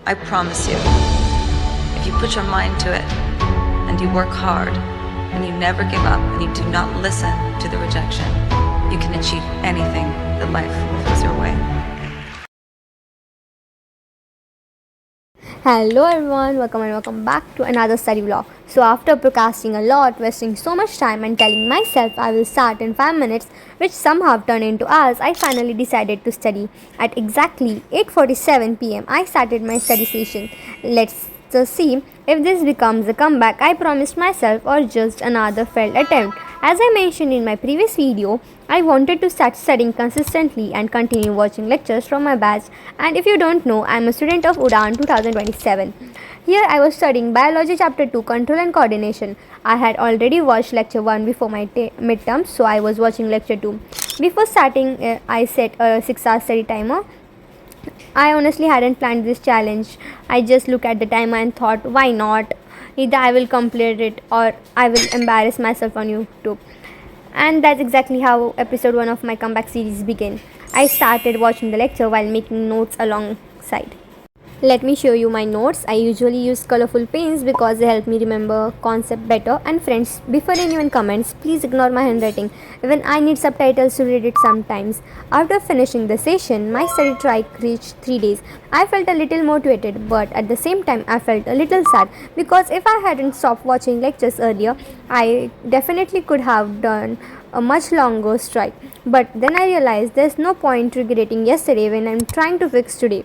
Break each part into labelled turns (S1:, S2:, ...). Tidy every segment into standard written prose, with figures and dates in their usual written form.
S1: I promise you, if you put your mind to it and you work hard and you never give up and you do not listen to the rejection, you can achieve anything that life throws your way.
S2: Hello everyone, welcome back to another study vlog. So after procrastinating a lot, wasting so much time and telling myself I will start in 5 minutes, which somehow turned into hours, I finally decided to study. At exactly 8:47 pm, I started my study session. Let's just see if this becomes a comeback I promised myself or just another failed attempt. As I mentioned in my previous video, I wanted to start studying consistently and continue watching lectures from my batch. And if you don't know, I am a student of UDAN 2027. Here I was studying Biology Chapter 2 Control and Coordination. I had already watched Lecture 1 before my midterms, so I was watching Lecture 2. Before starting, I set a 6-hour study timer. I honestly hadn't planned this challenge. I just looked at the timer and thought, why not? Either I will complete it or I will embarrass myself on YouTube. And that's exactly how episode 1 of my comeback series began. I started watching the lecture while making notes alongside. Let me show you my notes. I usually use colorful pens because they help me remember concept better. And friends, before anyone comments, please ignore my handwriting. Even I need subtitles to read it sometimes. After finishing the session, my study trike reached 3 days. I felt a little motivated, but at the same time I felt a little sad because if I hadn't stopped watching lectures earlier, I definitely could have done a much longer strike. But then I realized there's no point regretting yesterday when I'm trying to fix today.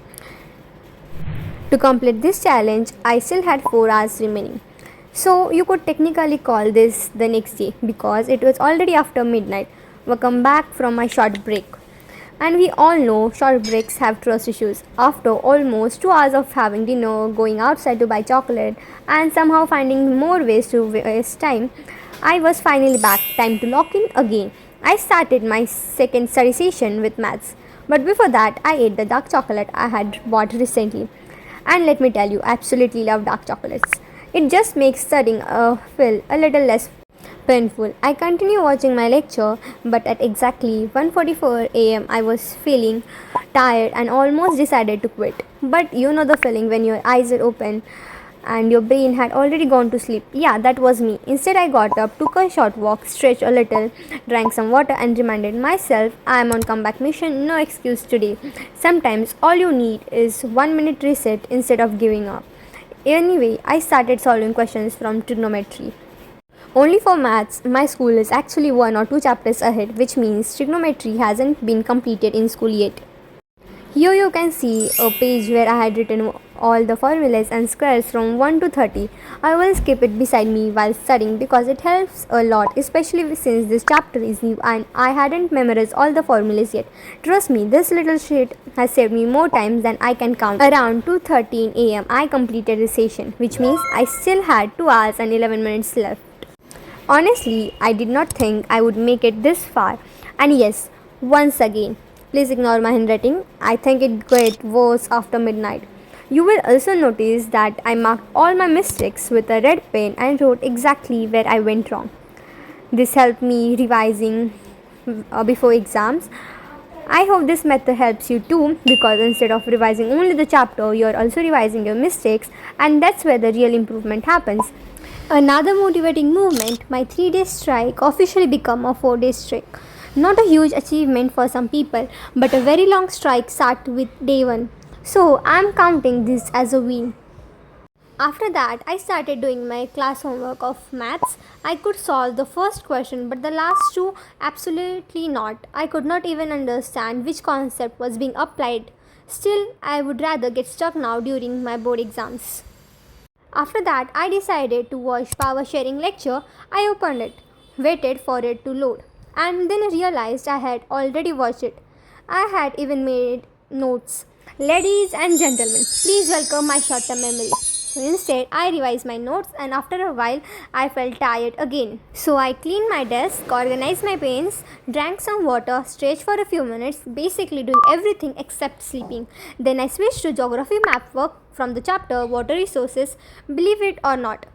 S2: To complete this challenge, I still had 4 hours remaining. So you could technically call this the next day because it was already after midnight. Welcome back from my short break. And we all know short breaks have trust issues. After almost 2 hours of having dinner, going outside to buy chocolate, and somehow finding more ways to waste time, I was finally back. Time to lock in again. I started my second study session with maths. But before that, I ate the dark chocolate I had bought recently. And let me tell you, I absolutely love dark chocolates. It just makes studying feel a little less painful. I continue watching my lecture, but at exactly 1:44 am, I was feeling tired and almost decided to quit. But you know the feeling when your eyes are open and your brain had already gone to sleep. Yeah, that was me. Instead, I got up, took a short walk, stretched a little, drank some water, and reminded myself I am on comeback mission, no excuse today. Sometimes all you need is 1 minute reset instead of giving up. Anyway, I started solving questions from trigonometry. Only for maths, my school is actually 1 or 2 chapters ahead, which means trigonometry hasn't been completed in school yet. Here you can see a page where I had written all the formulas and squares from 1 to 30. I will keep it beside me while studying because it helps a lot, especially since this chapter is new and I hadn't memorized all the formulas yet. Trust me, this little sheet has saved me more times than I can count. Around 2:13 am, I completed the session, which means I still had 2 hours and 11 minutes left. Honestly, I did not think I would make it this far. And yes, once again, please ignore my handwriting. I think it got worse after midnight. You will also notice that I marked all my mistakes with a red pen and wrote exactly where I went wrong. This helped me revising before exams. I hope this method helps you too because instead of revising only the chapter, you're also revising your mistakes, and that's where the real improvement happens. Another motivating movement, my 3-day strike officially became a 4-day streak. Not a huge achievement for some people, but a very long strike start with day 1. So I'm counting this as a win. After that, I started doing my class homework of maths. I could solve the first question, but the last two, absolutely not. I could not even understand which concept was being applied. Still, I would rather get stuck now during my board exams. After that, I decided to watch power sharing lecture. I opened it, waited for it to load, and then realized I had already watched it. I had even made notes. Ladies and gentlemen, please welcome my short-term memory. So instead, I revised my notes, and after a while, I felt tired again. So I cleaned my desk, organized my pens, drank some water, stretched for a few minutes, basically doing everything except sleeping. Then I switched to geography map work from the chapter Water Resources, believe it or not.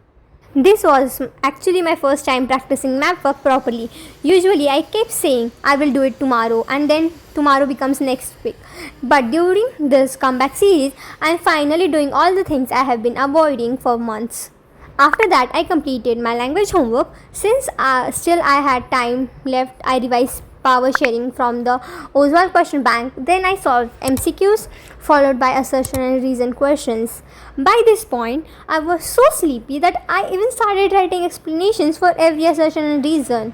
S2: This was actually my first time practicing map work properly. Usually I kept saying I will do it tomorrow and then tomorrow becomes next week. But during this comeback series, I am finally doing all the things I have been avoiding for months. After that, I completed my language homework. Since still I had time left, I revised power sharing from the Oswald question bank. Then I solved MCQs followed by assertion and reason questions. By this point, I was so sleepy that I even started writing explanations for every assertion and reason.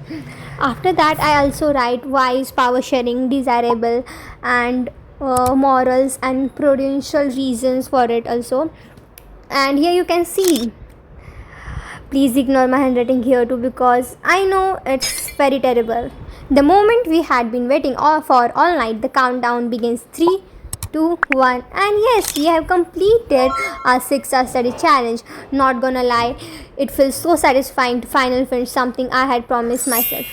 S2: After that, I also write why is power sharing desirable and morals and prudential reasons for it also. And here you can see. Please ignore my handwriting here too because I know it's very terrible. The moment we had been waiting for all night, the countdown begins 3, 2, 1, and yes, we have completed our 6-hour study challenge. Not gonna lie, it feels so satisfying to finally finish something I had promised myself.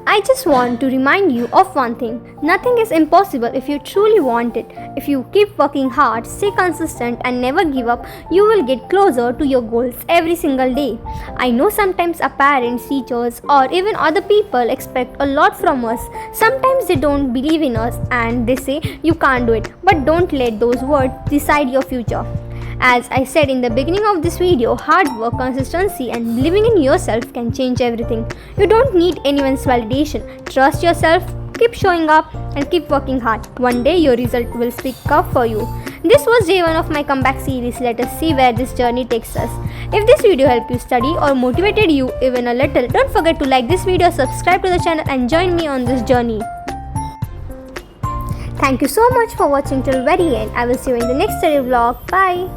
S2: I just want to remind you of one thing. Nothing is impossible if you truly want it. If you keep working hard, stay consistent and never give up, you will get closer to your goals every single day. I know sometimes our parents, teachers or even other people expect a lot from us. Sometimes they don't believe in us and they say you can't do it. But don't let those words decide your future. As I said in the beginning of this video, hard work, consistency and believing in yourself can change everything. You don't need anyone's validation. Trust yourself, keep showing up and keep working hard. One day your result will speak up for you. This was day 1 of my comeback series. Let us see where this journey takes us. If this video helped you study or motivated you even a little, don't forget to like this video, subscribe to the channel and join me on this journey. Thank you so much for watching till very end. I will see you in the next study vlog. Bye.